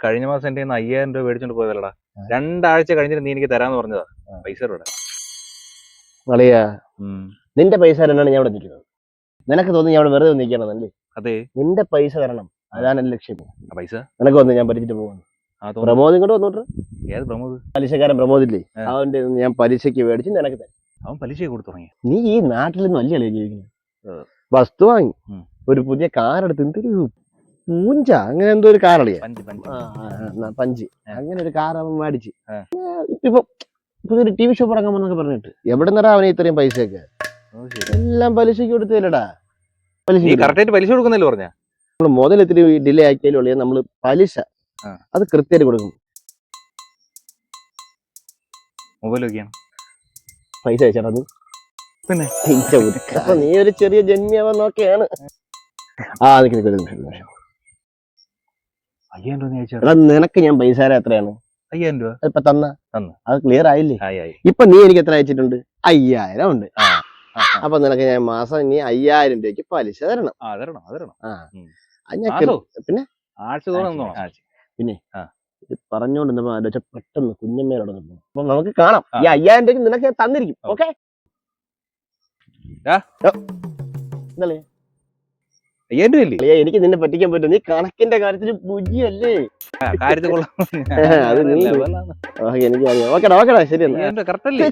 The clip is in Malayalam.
കഴിഞ്ഞ മാസം എന്റെ 5000 രൂപ മേടിച്ചോണ്ട് പോയതല്ലടാ. 2 ആഴ്ച കഴിഞ്ഞിട്ട് നീ എനിക്ക് തരാന്ന് പറഞ്ഞതാ. പൈസ ഇവിടെ. വളയാ നിന്റെ പൈസ തരണമാണ് ഞാൻ ഇവിടെ നിൽക്കുന്നത്. നിനക്ക് തോന്നി ഞാൻ ഇവിടെ വെറുതെ നിൽക്കണമെന്നല്ലേ? അതെ, നിന്റെ പൈസ തരണം, അതാണ് എന്റെ ലക്ഷ്യം. പൈസ നിനക്ക് വന്ന് ഞാൻ പരിച്ചിട്ട് പോകുന്നു. പ്രമോദ് ഇങ്ങോട്ട് വന്നോട്ട്. ഏത് പ്രമോദ്? പലിശക്കാരൻ പ്രമോദില്ലേ, അവന്റെ ഞാൻ പലിശക്ക് മേടിച്ച് നിനക്ക് തരാം. അവൻ പലിശ കൊടുത്തു തുടങ്ങി. നീ ഈ നാട്ടിൽ നിന്നും അല്ലേ ജീവിക്കുന്നത്? വസ്തു വാങ്ങി ഒരു പുതിയ കാർ എടുത്ത് എന്തൊരു പൂഞ്ച അങ്ങനെ എന്തോ ഒരു കാർ അളിയാ, പഞ്ച് അങ്ങനെ ഒരു കാർ അവൻ മേടിച്ച് ഇപ്പൊ പുതിയൊരു TV ഷോ തുടങ്ങാമെന്നൊക്കെ പറഞ്ഞിട്ട് എവിടെ നിന്നാ അവനെ ഇത്രയും പൈസയൊക്കെ? എല്ലാം പലിശക്ക് കൊടുത്തില്ലടാ. പലിശ കൊടുക്കുന്നില്ല പറഞ്ഞ നമ്മള് മുതൽ ഇത്തിരി ഡിലേ ആക്കിയാലും നമ്മള് പലിശ അത് കൃത്യമായിട്ട് കൊടുക്കും. മൊബൈലൊക്കെയാണ് പൈസ അയച്ചാ നീ പിന്നെ അപ്പൊ നീ ഒരു ചെറിയ ജന്മിയാവാൻ നോക്കിയാണ്. നിനക്ക് ഞാൻ പൈസ എത്രയാണ്? 5000 രൂപ ഇപ്പൊ തന്നു. അത് ക്ലിയർ ആയില്ലേ? ഇപ്പൊ നീ എനിക്ക് എത്ര അയച്ചിട്ടുണ്ട്? 5000 ഉണ്ട്. അപ്പൊ നിനക്ക് ഞാൻ മാസം ഇനി 5000 രൂപയ്ക്ക് പലിശ തരണം. പിന്നെ പിന്നെ പറഞ്ഞോണ്ട് ആലോചിച്ച പെട്ടെന്ന് കുഞ്ഞമ്മയോടെ അപ്പൊ നമുക്ക് കാണാം. ഈ 5000 രൂപയ്ക്ക് നിനക്ക് ഞാൻ തന്നിരിക്കും. ഓക്കെ? എനിക്ക് നിന്നെ പറ്റിക്കാൻ പറ്റും. നീ കണക്കിന്റെ കാര്യത്തിൽ ബുജിയല്ലേ? അത് നീ എനിക്കറിയാം. ഓക്കെടാ ഓക്കെടാ, ശരി. കറക്റ്റല്ലേ?